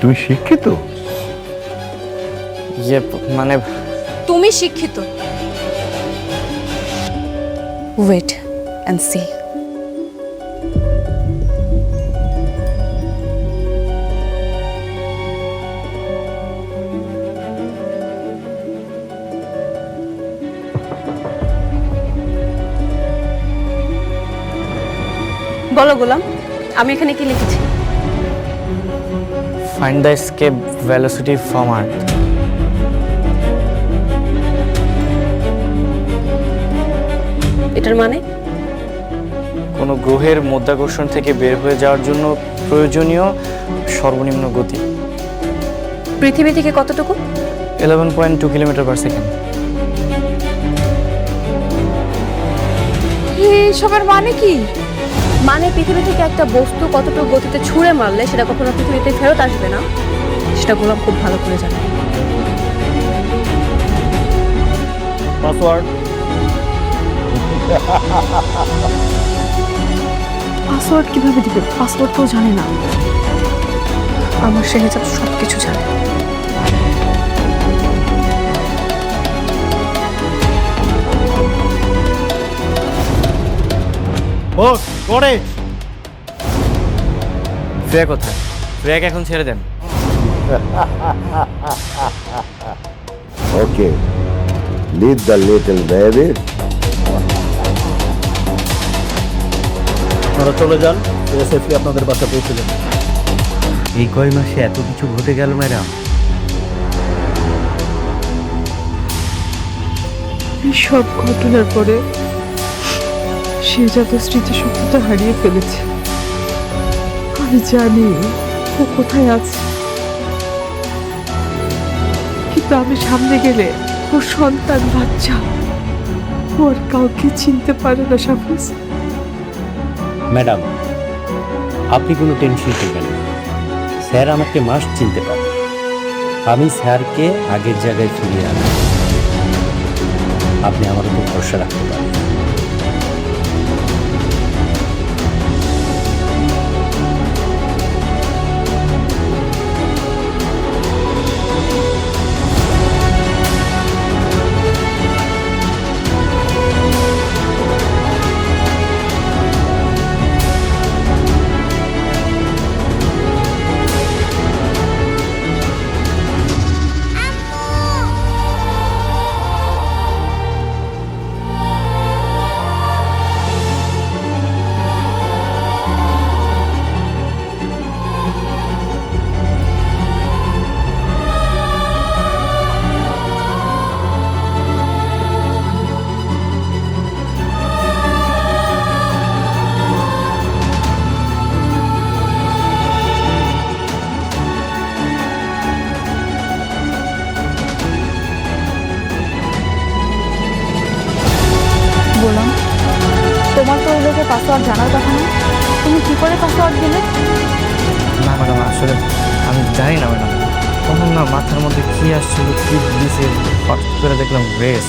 তুমি শিক্ষিত? ইয়ে মানে তুমি শিক্ষিত। Wait and see. বলো গোলাম, আমি এখানে কি লিখেছি? Find the escape velocity from earth. এটার মানে? কোনো গ্রহের মধ্যাকর্ষণ থেকে বের হয়ে যাওয়ার জন্য প্রয়োজনীয় সর্বনিম্ন গতি পৃথিবী থেকে কতটুকু? 11.2 কিলোমিটার পার সেকেন্ড। এসবের মানে কি? মানে পৃথিবী থেকে একটা বস্তু কতটুকু গতিতে ছুঁড়ে মারলে সেটা কখনো পৃথিবীতে ফেরত আসবে না, সেটা গোলাম খুব ভালো করে জানে। পাসওয়ার্ড? পাসওয়ার্ড কিভাবে দিবে? পাসওয়ার্ড তো জানে না। আমার শেহজাদ সবকিছু জানে। ও করে ফ্রেয়া কোথায়? ফ্রেয়াকে এখন ছেড়ে দেন। Okay, lead the little baby. আপনারা চলে যান, সেফলি আপনাদের বাসা পৌঁছে যান। এই কয় মাসে এত কিছু ঘটে গেল ম্যাডাম। এই সব ঘটনার পরে সে যত স্মৃতিশক্তিটা হারিয়ে ফেলেছে। আমি জানি ও কোথায় আছে, কিন্তু আমি সামনে গেলে ওর সন্তান বাচ্চা ওর কাউকে চিনতে পারে না। সাফিজ, ম্যাডাম আপনি কোনো টেনশন করবেন না, স্যার আমাকে মাস্ট চিনতে পারে। আমি স্যারকে আগের জায়গায় ফিরিয়ে আনব, আপনি আমার উপর ভরসা রাখতে পারেন। গোলাম, তোমার তো ওই লোকের পাসওয়ার্ড জানার কথা না, তুমি কি করে পাসওয়ার্ড দিলে? না ম্যাডাম, আসলে আমি জানি না ম্যাডাম। তখন না মাথার মধ্যে কি আসছিল, কি দিয়েছে, হঠাৎ করে দেখলাম রেস।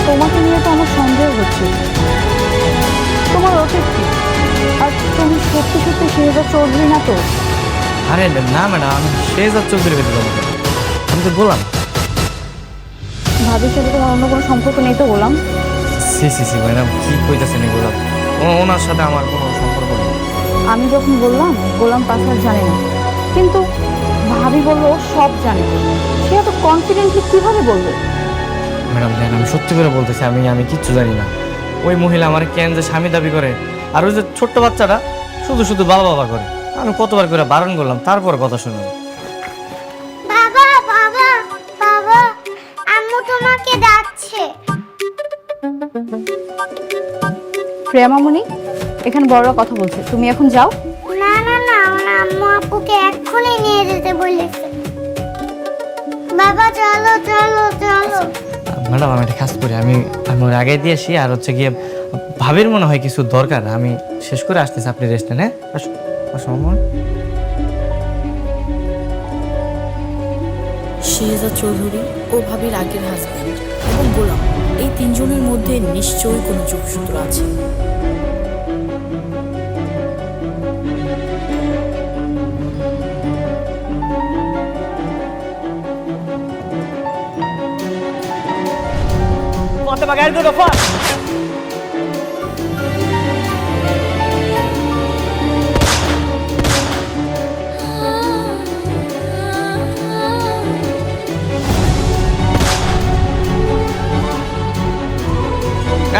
তোমাকে নিয়ে তো আমার সন্দেহ হচ্ছে। তোমার অতীত কি? আর তুমি সত্যি সত্যি শেহজাদ চৌধুরী না তো? আরে না ম্যাডাম, আমি শেহজাদ চৌধুরী বেঁধে দেবো। আমি তো বললাম। ভাবির সাথে তোমার অন্য কোনো সম্পর্ক নেই তো গোলাম? সি সি সি ম্যাডাম, কি কইতেছেন এগুলো? ওনার সাথে আমার কোনো সম্পর্ক নেই। আমি যখন বললাম গোলাম পাসওয়ার্ড জানে না, কিন্তু ভাবি বললো ও সব জানে, সে এত কনফিডেন্টলি কিভাবে বলবে? ম্যাডাম জান, আমি সত্যি করে বলতেছি, আমি কিচ্ছু জানি না। ওই মহিলা আমার কেন যে স্বামী দাবি করে, আর ওই যে ছোট্ট বাচ্চাটা শুধু শুধু বাবা বাবা করে। আমি কতবার করে বারণ করলাম, তারপর কথা শুনলাম। বাবা বাবা বাবা, আম্মু তোমাকে ডাকছে। প্রিয়া মামুনি, এখানে বড়রা কথা বলছে, তুমি এখন যাও। না না না, আমার আম্মু আপুকে এক্ষুনি নিয়ে যেতে বলেছে। বাবা চলো চলো চলো। ম্যাডাম আমি একটা কাজ করি, আমি ওর আগে দিয়ে আসি। আর হচ্ছে গিয়ে ভাবির মনে হয় কিছু দরকার, আমি শেষ করে আসতেছি, আপনি রেস্ট নেন। হ্যাঁ, আসো মামুনি। শেহজাদ চৌধুরী ও ভাবির আগের হাজব্যান্ড এবং গোলাম, এই তিনজনের মধ্যে নিশ্চয়ই কোনো যোগসূত্র আছে। বাবা গাড়ি দুটো ফাট।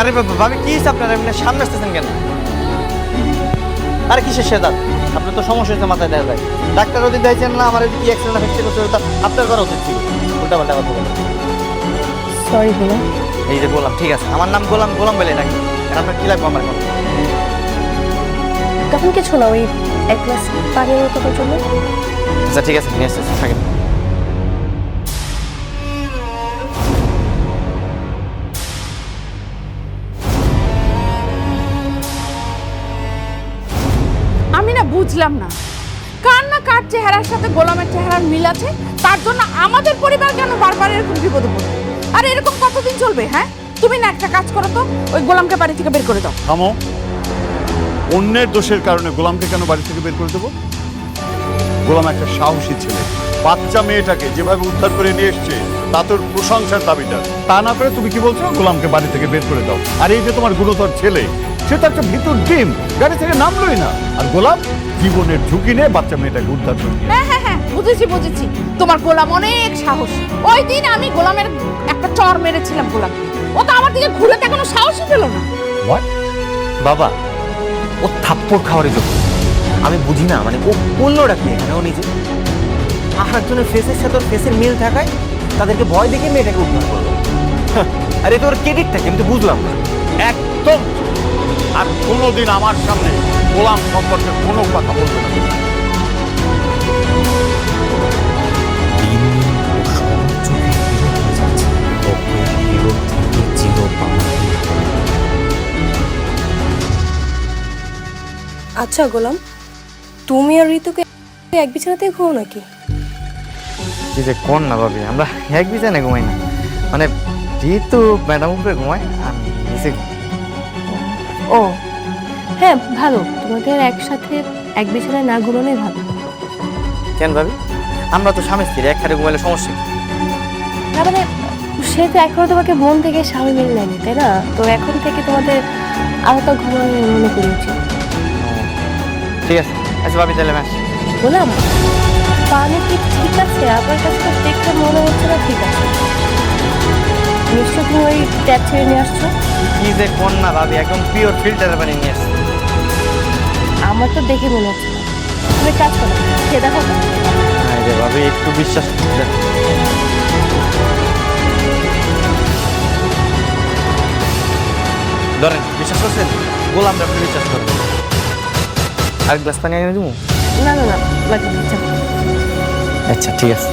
আরে বাবা ভাবি কি হয়েছে আপনার এমনি সামনে আসতেছেন কেন? আরে কিসের সে দাঁত? আপনার তো সমস্যা হচ্ছে মাথায় দেখা যায়। ডাক্তার ওদিন দিয়েছেন না আমার কি অ্যাক্সিডেন্ট ফ্যাক্সিডেন্ট করছে, ওটা আপনার করা উচিত ছিল। উল্টা পাল্টা কথা বলেন। সরি গোলাম। এই যে গোলাম, ঠিক আছে আমার নাম গোলাম, গোলাম বলে ডাকি। আপনার কি লাগবে আমার কথা? তখন কিছু না, ওই এক গ্লাস পানির মতো জন্য। আচ্ছা ঠিক আছে, নিয়ে আসতেছি, থাকেন। আমি না বুঝলাম না, কার না কার চেহারার সাথে গোলামের চেহারার মিল আছে, তার জন্য আমাদের পরিবার কেন বারবার এরকম বিপদে পড়ে? আর এরকম কতদিন চলবে? হ্যাঁ, তুমি না একটা কাজ করো তো, ওই গোলামকে বাড়ি থেকে বের করে দাও। থামো। অন্যের দোষের কারণে গোলামকে কেন বাড়ি থেকে বের করে দেবো? গোলাম একটা সাহসী ছেলে, বাচ্চা মেয়েটাকে যেভাবে উদ্ধার করে নিয়ে এসছে তা তোর প্রশংসার দাবিদার। তা না করে তুমি কি বলছো গোলামকে বাড়ি থেকে বের করে দাও? আর এই যে তোমার গুণধর ছেলে, সে তো একটা ভিতর ডিম, গাড়ি থেকে নামলোই না। আর গোলাম জীবনের ঝুঁকি নিয়ে বাচ্চা মেয়েটাকে উদ্ধার করে। হ্যাঁ হ্যাঁ হ্যাঁ, বুঝেছি বুঝেছি, তোমার গোলাম অনেক সাহস। ওই দিন আমি গোলামের একটা চর মেরেছিলাম গোলাম, ও তো আমার দিকে ঘুরে তাকানোর সাহসই পেল না। হোয়াট? বাবা ও থাপ্পড় খাওয়ারই যোগ্য। আমি বুঝি না, মানে ও করলোটা কি এখানে? ও নিজে আরেকজনের ফেসের সাথে ওর ফেসের মিল থাকায় তাদেরকে ভয় দেখে মেয়েটাকে উদ্ধার করলো। আরে তো ওর ক্রেডিটটা কিন্তু বুঝলাম না একদম। আর কোনোদিন আমার সামনে গোলাম সম্পর্কে কোনো কথা বলবে না। আচ্ছা গোলাম, তুমি আর ঋতুকে এক বিছানাতেই ঘুমো নাকি? কি যে কোন না ভাবি, আমরা এক বিছানায় ঘুমাই না। মানে ঋতু ম্যাডাম উপরে ঘুমায়, আমি নিচে ঘুমাই। ও হ্যাঁ, ভালো, তোমাদের একসাথে এক বিছানায় না ঘুমানোই ভালো। কেন ভাবি? আমরা তো স্বামী স্ত্রী, একসাথে ঘুমাইলে সমস্যা কি? না মানে সে তো এখনো তোমাকে মন থেকে স্বামী মেনে নেয়নি, তাই না? তো এখন থেকে তোমাদের আলাদা ঘুমানো মনে করি উচিত। ঠিক আছে, আচ্ছা ভাবি তাহলে ম্যাচ বললাম পানি কি ঠিক আছে? আমার কাছে তো দেখতে মনে হচ্ছে না ঠিক আছে। নিশ্চয় তুমি ওই ট্যাপ ছেড়ে নিয়ে আসছো। কি যে কোন না ভাবি, একদম পিওর ফিল্টারের পানি নিয়ে আসছে। আমার তো দেখে মনে হচ্ছে না। তুমি কাজ করো, খেয়ে দেখো। হ্যাঁ রে ভাবি, একটু বিশ্বাস করতে। ধরেন, বিশ্বাস করছেন? গোলাম আপনি বিশ্বাস করবেন। আর গ্লাস পানি এনে দেবো? না না না, লাগবে না, যাও। আচ্ছা ঠিক আছে।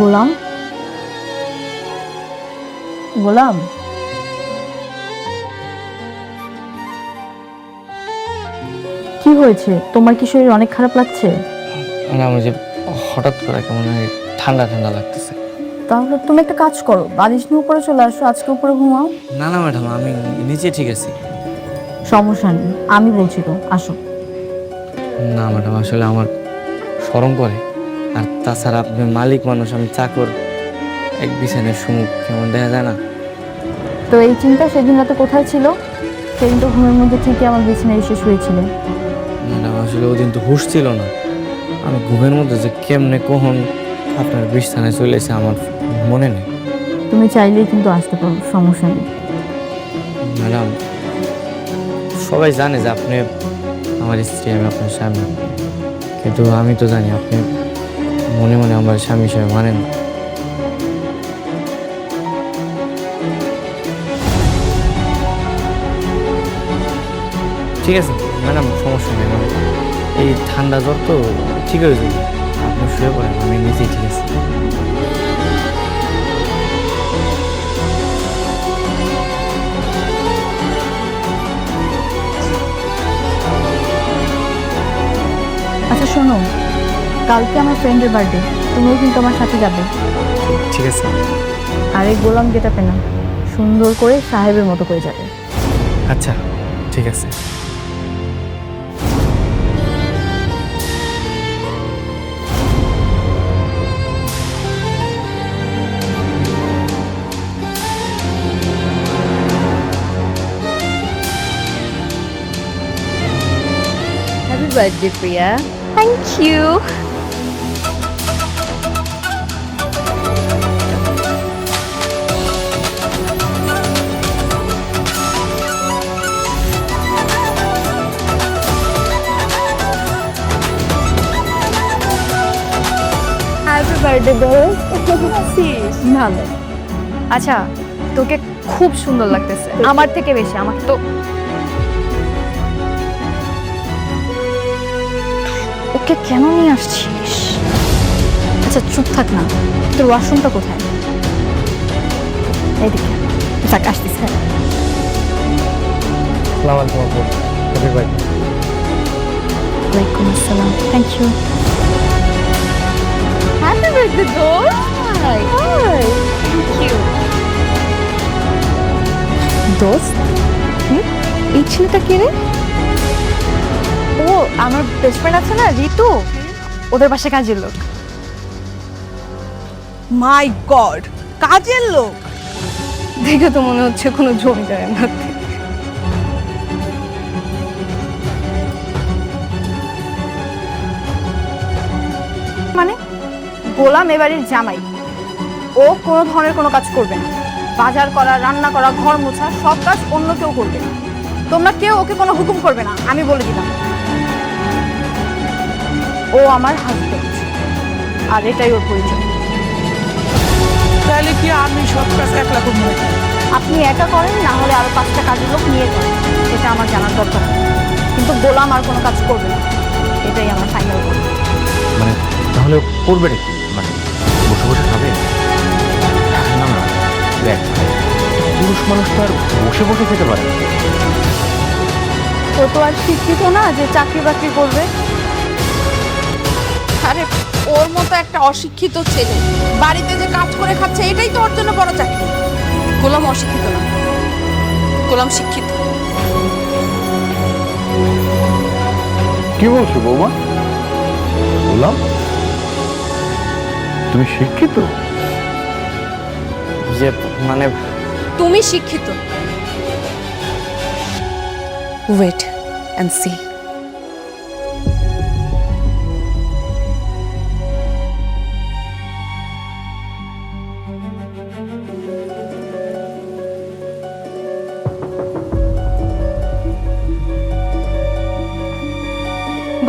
গোলাম, গোলাম, কি হয়েছে? তোমার কি শরীর অনেক খারাপ লাগছে? না, আমি যে হঠাৎ করে কেমন ঠান্ডা ঠান্ডা লাগতেছে। তাহলে তুমি একটা কাজ করো, বালিশ নিয়ে উপরে চলে আসো, আজকে উপরে ঘুমাও। না না ম্যাডাম, আমি নিচে ঠিক আছি। সমস্যা নেই, আমি বলছি তো, আসো। না ম্যাডাম, আসলে আমার শরম করে। আর তাছাড়া আপনি মালিক মানুষ, আমি চাকর, এক বিছানার সুমুখ কেমন দেখা যায় না? তো এই চিন্তা সেদিন রাতে কোথায় ছিল? সেদিন তো ঘুমের মধ্যে ঠিকই আমার বিছানায় এসে শুয়েছিলে। ম্যাডাম আসলে ওদিন তো হুঁশ ছিল না। আমি ঘুমের মধ্যে যে কেমনে কখন আপনার বিছানায় চলে এসে আমার মনে নেই। তুমি চাইলেই কিন্তু আসতে পারো, সমস্যা নেই। ম্যাডাম সবাই জানে যে আপনি আমার স্ত্রী, আমি আপনার স্বামী, কিন্তু আমি তো জানি আপনি মনে মনে আমার স্বামী হিসেবে মানেন। ঠিক আছে ম্যাডাম, সমস্যা নেই। মানে এই ঠান্ডা জ্বর তো ঠিক হয়ে যাবে, আপনি শুয়ে পড়েন, আমি নিজেই ঠিক আছে। আচ্ছা শোনো, কালকে আমার ফ্রেন্ডের বার্থডে, তুমিও কিন্তু আমার সাথে যাবে। ঠিক আছে। আর এই গোলাম গেটাপে না, সুন্দর করে সাহেবের মতো করে যাবে। আচ্ছা ঠিক আছে। Happy birthday Priya. Thank you. Happy birthday দোস্ত। ভালো। আচ্ছা, তোকে খুব সুন্দর লাগতেছে, আমার থেকে বেশি। আমাকে তো ওকে কেন নিয়ে আসছিস? আচ্ছা চুপ থাক না, তোর ওয়াশরুমটা কোথায়? এইদিকে। যাক, আসতিস। হ্যাঁ, আসসালামু আলাইকুম আপু, হ্যাপি বার্থডে। ওয়ালাইকুম আসসালাম। Thank you. হ্যাপি বার্থডে দোস্ত। হাই। থ্যাংক ইউ দোস্ত। এই ছেলেটা কে রে? ও আমার বেস্ট ফ্রেন্ড আছে না, ঋতু, ওদের বাসায় কাজের লোক। মাই গড, কাজের লোক? দেখে তো মনে হচ্ছে কোনো জমিদারের নাতি। মানে গোলাম এবাড়ির জামাই, ও কোনো ধরনের কোনো কাজ করবে না। বাজার করা, রান্না করা, ঘর মোছা সব কাজ অন্য কেউ করবে। তোমরা কেউ ওকে কোনো হুকুম করবে না, আমি বলে দিলাম। ও আমার হাজবেন্ড, আর এটাই ওর পরিচয়। তাহলে কি আমি সব কাজ একলা করব? আপনি একা করেন, না হলে আরো 5টা কাজের লোক নিয়ে করেন, এটা আমার জানার দরকার নেই। কিন্তু গোলাম আর কোনো কাজ করবে না, এটাই আমার ফাইনাল। মানে তাহলে করবে নাকি? মানে বসে বসে খাবে? না না, দেখ পুরুষ মানুষ তো আর বসে বসে খেতে পারে না। ও তো আর শিক্ষিত না যে চাকরি বাকরি করবে। আরে ওর মতো একটা অশিক্ষিত ছেলে বাড়িতে যে কাজ করে খাচ্ছে, এটাই তো ওর জন্য বড় চাকরি। গোলাম অশিক্ষিত না, গোলাম শিক্ষিত। কি বলছো বৌমা? বললাম তুমি শিক্ষিত? যে মানে তুমি শিক্ষিত। Wait and see.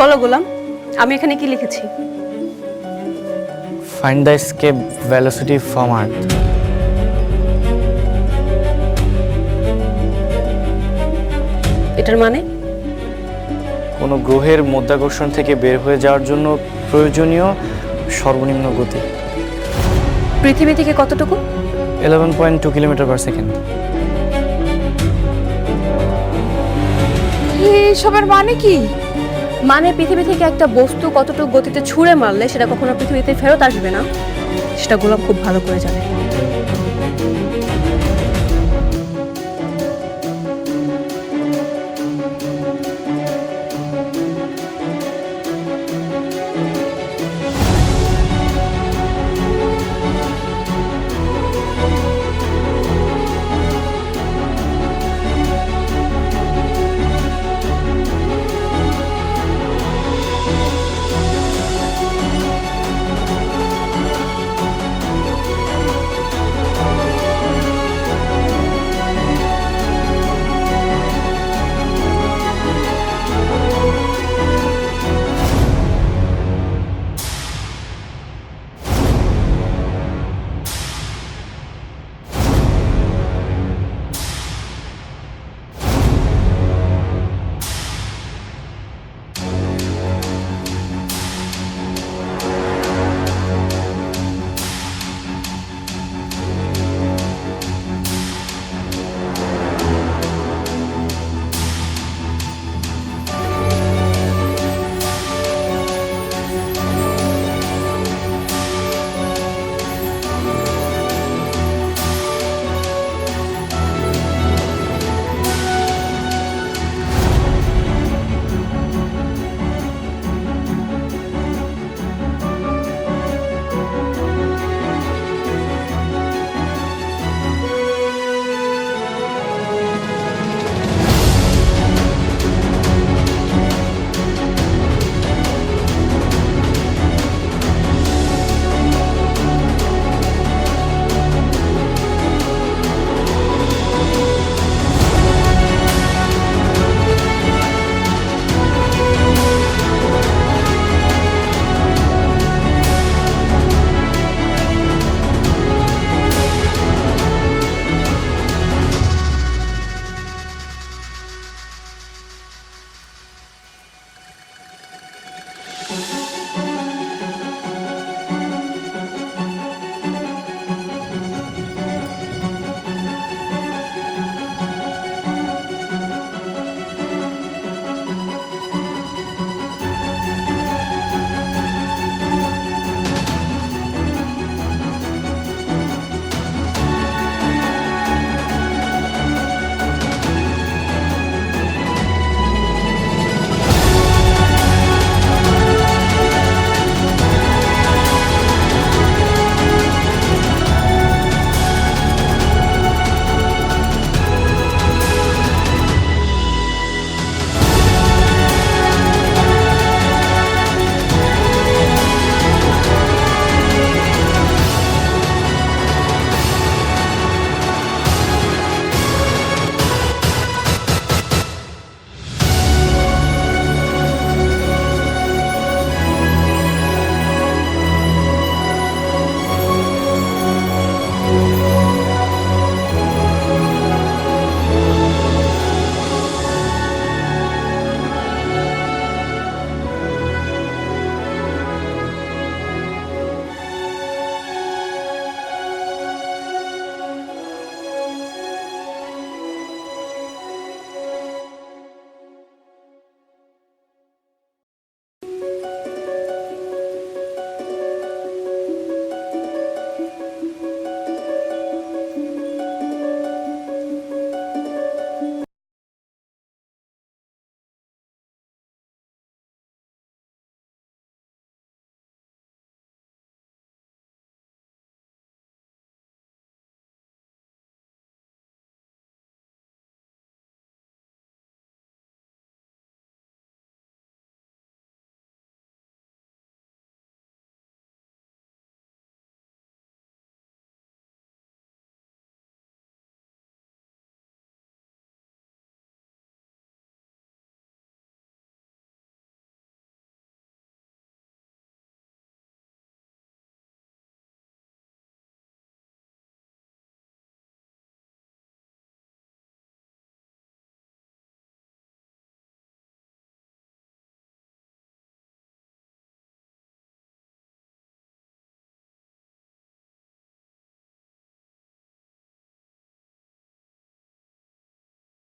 বলো গোলাম, আমি এখানে কি লিখেছি? Find the escape velocity from earth. এটার মানে? কোনো গ্রহের মধ্যাকর্ষণ থেকে বের হয়ে যাওয়ার জন্য প্রয়োজনীয় সর্বনিম্ন গতি। পৃথিবী থেকে কতটুকু? 11.2 কিলোমিটার/সেকেন্ড। এসবের মানে কি? মানে পৃথিবী থেকে একটা বস্তু কতটুকু গতিতে ছুঁড়ে মারলে সেটা কখনো পৃথিবীতে ফেরত আসবে না, সেটা গোলাম খুব ভালো করে জানে।